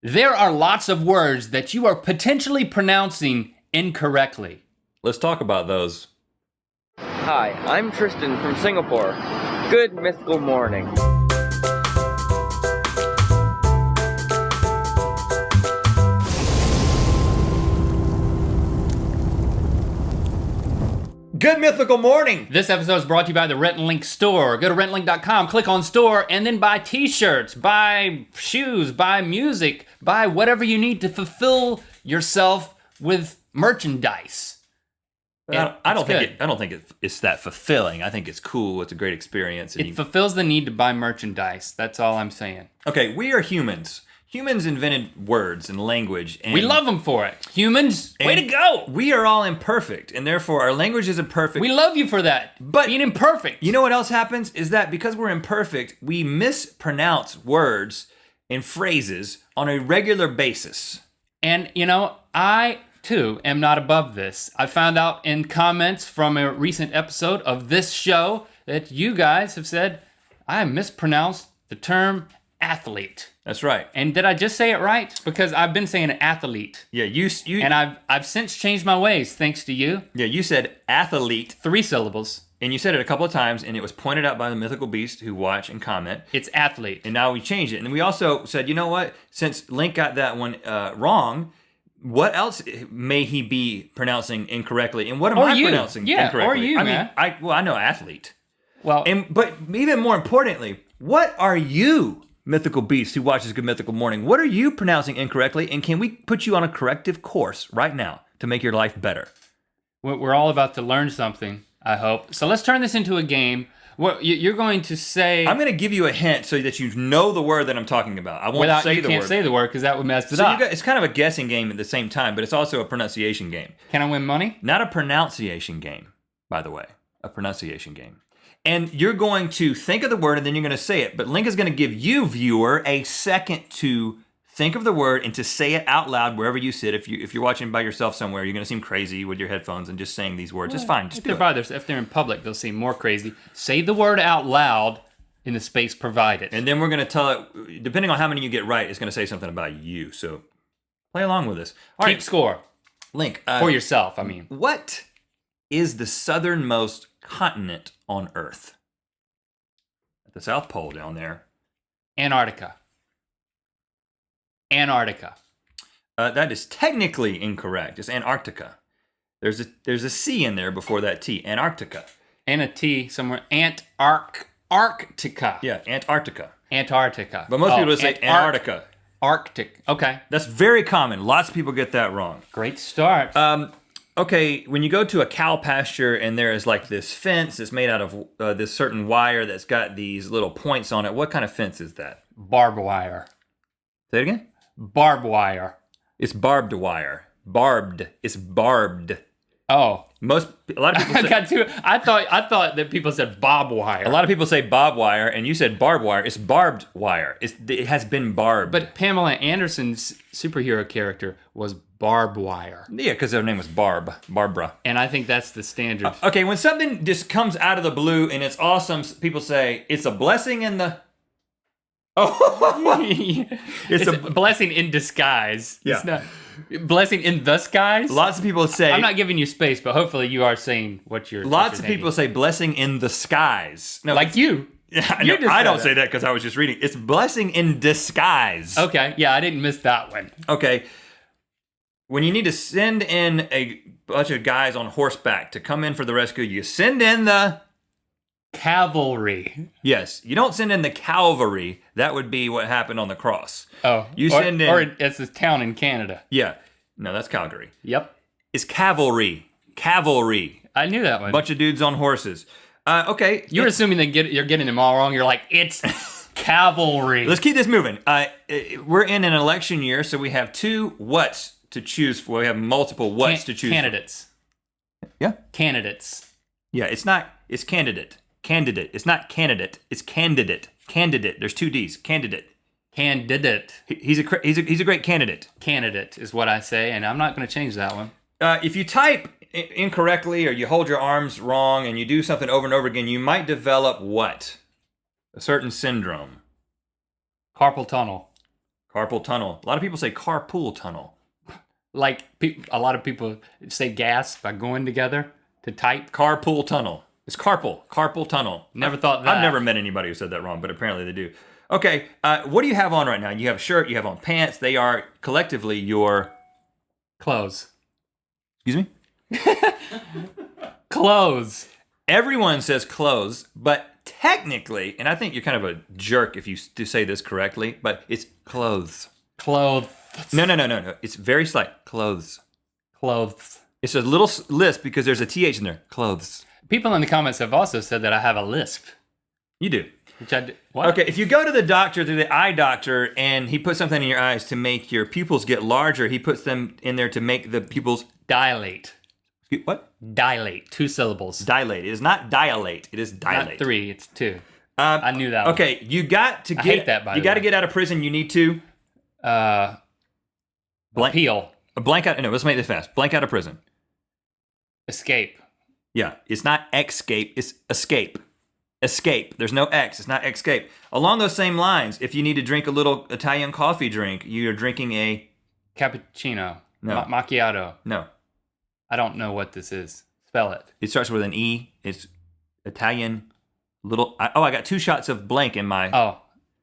There are lots of words that you are potentially pronouncing incorrectly. Let's talk about those. Hi, I'm Tristan from Singapore. Good mythical morning. Good mythical morning! This episode is brought to you by the Rhett and Link store. Go to rhettandlink.com, click on store, and then buy t-shirts, buy shoes, buy music, buy whatever you need to fulfill yourself with merchandise. I don't think it's that fulfilling. I think it's cool. It's a great experience. It fulfills the need to buy merchandise. That's all I'm saying. Okay, we are humans. Humans invented words and language. And we love them for it. Humans, way to go! We are all imperfect, and therefore our language is imperfect. We love you for that, but being imperfect. You know what else happens? Is that because we're imperfect, we mispronounce words and phrases on a regular basis. And, you know, I, too, am not above this. I found out in comments from a recent episode of this show that you guys have said I mispronounced the term athlete. That's right. And did I just say it right? Because I've been saying athlete. Yeah, you and I've since changed my ways thanks to you. Yeah, you said athlete. 3 syllables. And you said it a couple of times, and it was pointed out by the mythical beast who watch and comment. It's athlete. And now we changed it. And we also said, you know what? Since Link got that one wrong, what else may he be pronouncing incorrectly? And what am I pronouncing incorrectly? Or you, man. I know athlete. Well, but even more importantly, what are you, mythical beast who watches Good Mythical Morning? What are you pronouncing incorrectly? And can we put you on a corrective course right now to make your life better? We're all about to learn something, I hope. So let's turn this into a game. What you're going to say... I'm going to give you a hint so that you know the word that I'm talking about. I won't say the word. You can't say the word because that would mess it up. It's kind of a guessing game at the same time, but it's also a pronunciation game. Can I win money? Not a pronunciation game, by the way. A pronunciation game. And you're going to think of the word and then you're going to say it. But Link is going to give you, viewer, a second to think of the word and to say it out loud wherever you sit. If you're watching by yourself somewhere, you're going to seem crazy with your headphones and just saying these words. It's fine. Just if they're in public, they'll seem more crazy. Say the word out loud in the space provided. And then we're going to tell it, depending on how many you get right, it's going to say something about you. So play along with us. Keep score. Link. For yourself, I mean. What is the southernmost continent on Earth? At the South Pole down there. Antarctica. Antarctica. That is technically incorrect. It's Antarctica. There's a C in there before that T. Antarctica. And a T somewhere. Antarctica. Yeah, Antarctica. Antarctica. But most people say Antarctica. Arctic. Okay. That's very common. Lots of people get that wrong. Great start. Okay, when you go to a cow pasture and there is like this fence that's made out of this certain wire that's got these little points on it, what kind of fence is that? Barbed wire. Say it again? Barbed wire. It's barbed wire. Barbed. It's barbed. Oh. A lot of people say, I thought that people said barbed wire. A lot of people say barbed wire, and you said barbed wire. It's barbed wire. It has been barbed. But Pamela Anderson's superhero character was barbed wire. Yeah, because her name was Barbara. And I think that's the standard. Okay, when something just comes out of the blue and it's awesome, people say it's a blessing in the... Oh, it's a blessing in disguise. Yeah. It's not blessing in the skies. Lots of people say... I'm not giving you space, but hopefully you are saying what you're Lots of people say blessing in the skies. No, like you. Yeah, no, I don't say that because I was just reading. It's blessing in disguise. Okay, yeah, I didn't miss that one. Okay. When you need to send in a bunch of guys on horseback to come in for the rescue, you send in the... Cavalry. Yes. You don't send in the cavalry. That would be what happened on the cross. Oh. You send in... Or it's a town in Canada. Yeah. No, that's Calgary. Yep. It's cavalry. Cavalry. I knew that one. Bunch of dudes on horses. Okay. You're assuming you're getting them all wrong. You're like, it's cavalry. Let's keep this moving. We're in an election year, so we have 2 whats to choose for. We have multiple whats to choose candidates. Yeah. Candidates. Yeah, it's candidate. Candidate. It's not candidate. It's candidate. Candidate. There's 2 D's. Candidate. Candidate. He's a great candidate. Candidate is what I say, and I'm not going to change that one. If you type incorrectly or you hold your arms wrong and you do something over and over again, you might develop what? A certain syndrome. Carpal tunnel. Carpal tunnel. A lot of people say carpool tunnel. Like a lot of people say gas by going together to type. Carpool tunnel. It's carpal tunnel. Never thought that. I've never met anybody who said that wrong, but apparently they do. Okay, what do you have on right now? You have a shirt, you have on pants. They are collectively your... Clothes. Excuse me? Clothes. Everyone says clothes, but technically, and I think you're kind of a jerk if you do say this correctly, but it's clothes. Clothes. No. It's very slight. Clothes. Clothes. It's a little lisp because there's a TH in there. Clothes. People in the comments have also said that I have a lisp. You do. Which I do. What? Okay, if you go to the doctor, to the eye doctor, and he puts something in your eyes to make your pupils get larger, he puts them in there to make the pupils... Dilate. What? Dilate. 2 syllables. Dilate. It is not dilate. It is dilate. Not 3, it's 2. I knew that one. Okay, you got to get... I hate that, by the way. You got to get out of prison. You need to... Appeal. Blank out... No, let's make this fast. Blank out of prison. Escape. Yeah, it's not escape. It's escape. Escape. There's no X. It's not escape. Along those same lines, if you need to drink a little Italian coffee drink, you're drinking a... Cappuccino. No. Macchiato. No. I don't know what this is. Spell it. It starts with an E. It's Italian little... I got 2 shots of blank in my... Oh,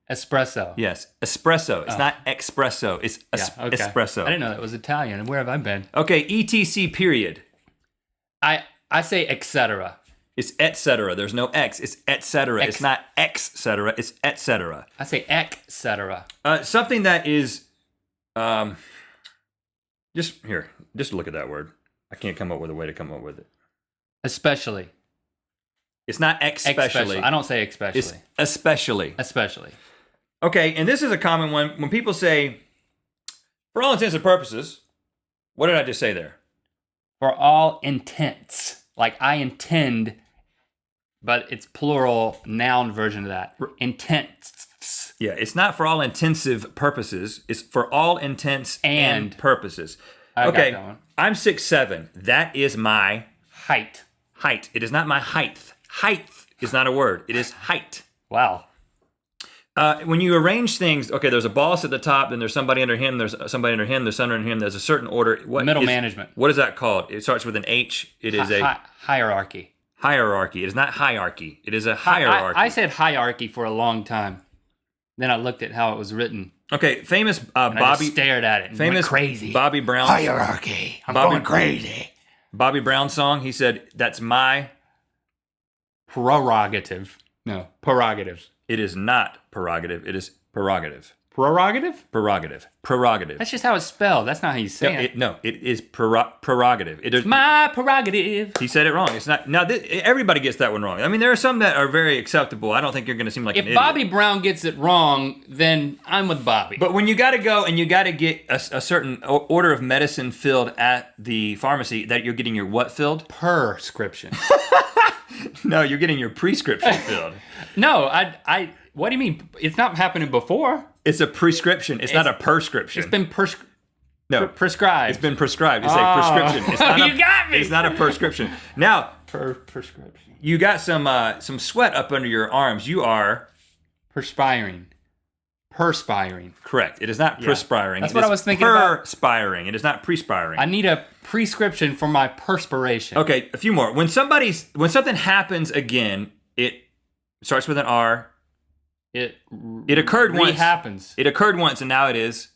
espresso. Yes, espresso. It's not espresso. It's okay. espresso. I didn't know that was Italian. Where have I been? Okay, ETC period. I say etc. It's et cetera. There's no X. It's et cetera. It's not ex cetera. It's et cetera. I say etc. Something that is... Just look at that word. I can't come up with a way to come up with it. Especially. It's not especially. I don't say especially. It's especially. Especially. Okay, and this is a common one. When people say, for all intents and purposes, what did I just say there? For all intents. Like I intend, but it's plural noun version of that. Intents. Yeah, it's not for all intensive purposes. It's for all intents and purposes. I okay, got that one. I'm 6'7". That is my height. Height. It is not my height. Height is not a word. It is height. Wow. When you arrange things, okay, there's a boss at the top, then there's somebody under him, there's somebody under him, there's somebody under him, there's a certain order. Middle management. What is that called? It starts with an H. It is a... Hierarchy. Hierarchy. It is not hierarchy. It is a hierarchy. I said hierarchy for a long time. Then I looked at how it was written. Okay, famous and I Bobby... just stared at it and famous went crazy. Bobby Brown... Hierarchy. I'm going crazy. Bobby Brown song, he said, that's my... Prerogative. No, prerogative. It is not prerogative. It is prerogative. Prerogative? Prerogative. Prerogative. That's just how it's spelled. That's not how you say it. No, it is prerogative. It is my prerogative. He said it wrong. It's not. Now, everybody gets that one wrong. I mean, there are some that are very acceptable. I don't think you're going to seem like an idiot. If Bobby Brown gets it wrong, then I'm with Bobby. But when you got to go and you got to get a certain order of medicine filled at the pharmacy, that you're getting your what filled? Prescription. No, you're getting your prescription filled. No, I. What do you mean? It's not happening before. It's a prescription. It's not a prescription. It's been prescribed. It's been prescribed. It's a prescription. It's not You got me. It's not a prescription. Now, prescription. You got some sweat up under your arms. You are perspiring. Correct. It is not perspiring. That's what I was thinking about. Perspiring. It is not perspiring. I need a prescription for my perspiration. Okay, a few more. When something happens again, it starts with an R. It occurred once. Happens. It occurred once, and now it is.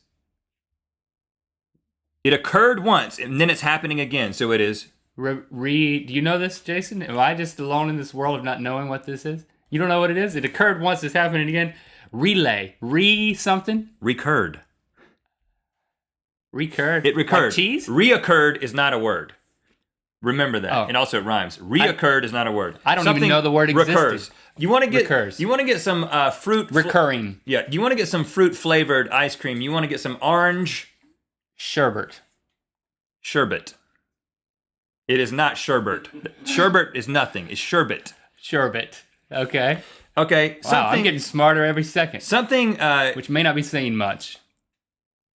It occurred once, and then it's happening again. So it is. Do you know this, Jason? Am I just alone in this world of not knowing what this is? You don't know what it is? It occurred once. It's happening again. Relay. Something. Recurred. Recurred. It recurred. Like cheese? Reoccurred is not a word. Remember that. Oh. And also it rhymes. Reoccurred is not a word. I don't even know the word existed. Recurs. You want to get Recurs. You want to get some fruit. Recurring. Yeah. You want to get some fruit flavored ice cream. You want to get some orange. Sherbet. It is not sherbet. Sherbet is nothing. It's sherbet. Sherbet. Okay. Okay. Wow, I'm getting smarter every second. Something. Which may not be saying much.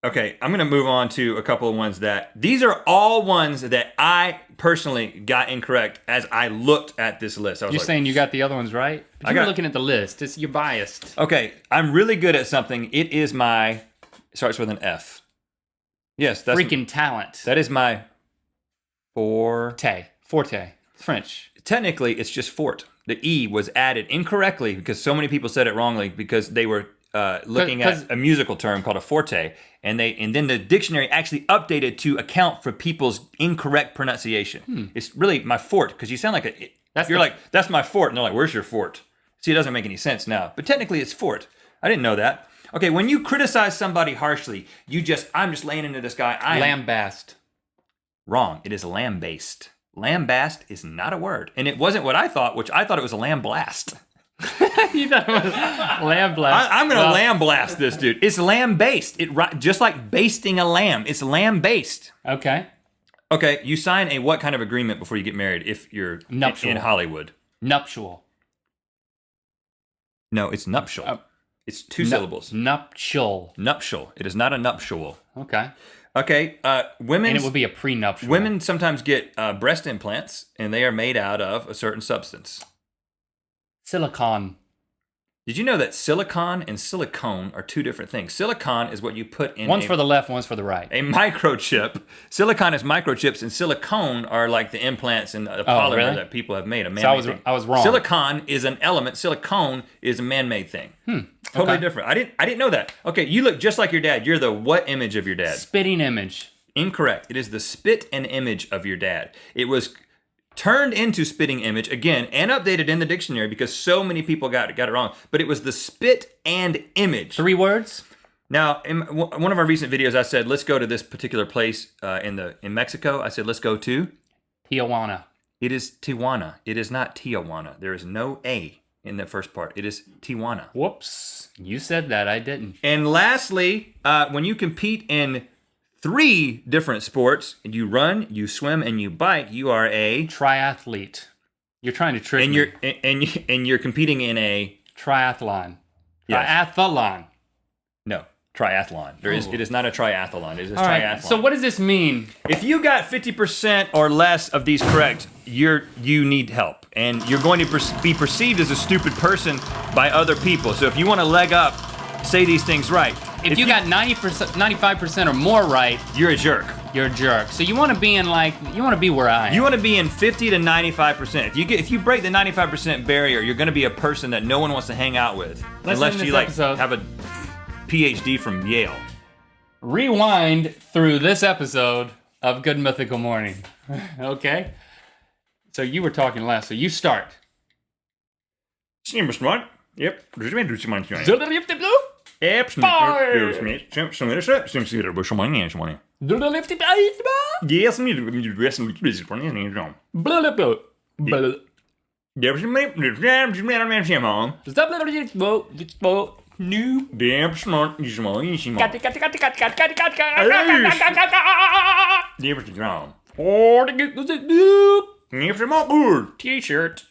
Okay, I'm going to move on to a couple of ones these are all ones that I personally got incorrect as I looked at this list. You're saying you got the other ones right? But you're looking at the list. You're biased. Okay, I'm really good at something. It is my It starts with an F. Yes, that's Freaking talent. that is my Forte. Forte. French. Technically, it's just fort. The E was added incorrectly because so many people said it wrongly because they were looking at a musical term called a forte, and then the dictionary actually updated to account for people's incorrect pronunciation. It's really my fort because you sound like that's my fort, and they're like, where's your fort? See, it doesn't make any sense now, but technically it's fort. I didn't know that. Okay, when you criticize somebody harshly, I'm just laying into this guy. Lambast. Wrong. It is lambast. Lambast is not a word, and it wasn't what I thought, which I thought it was a lamblast. You thought it was lamblast. I'm gonna lamblast this dude. It's lamb-based. Just like basting a lamb. It's lamb-based. Okay. Okay, you sign a what kind of agreement before you get married if you're in Hollywood? Nuptial. No, it's nuptial. It's two syllables. Nuptial. Nuptial. It is not a nuptial. Okay. Okay, women. And it would be a prenuptial. Women sometimes get breast implants, and they are made out of a certain substance. Silicon. Did you know that silicon and silicone are two different things? Silicon is what you put in. One's for the left, one's for the right. A microchip. Silicon is microchips, and silicone are like the implants and the polymer that people have made. I was wrong. Silicon is an element. Silicone is a man-made thing. Totally different. I didn't know that. Okay, you look just like your dad. You're the what image of your dad? Spitting image. Incorrect. It is the spit and image of your dad. It was turned into spitting image again and updated in the dictionary because so many people got it wrong. But it was the spit and image. 3 words. Now, in one of our recent videos, I said let's go to this particular place in Mexico. I said let's go to Tijuana. It is Tijuana. It is not Tijuana. There is no A in the first part. It is Tijuana. Whoops. You said that. I didn't. And lastly, when you compete in 3 different sports, you run, you swim, and you bike, you are a triathlete. You're trying to trick me. And you're competing in a triathlon. Yes. Triathlon. No, triathlon. It is not a triathlon. It is a triathlon. Right. So what does this mean? If you got 50% or less of these correct, you need help, and you're going to be perceived as a stupid person by other people. So if you want to leg up, say these things right. If you got 90%, 95% or more right, you're a jerk. You're a jerk. So you want to be in where I am. You want to be in 50 to 95%. If you break the 95% barrier, you're going to be a person that no one wants to hang out with, unless you have a PhD from Yale. Rewind through this episode of Good Mythical Morning. Okay? So you were talking last, so you start. Yep. Yes, T-shirt.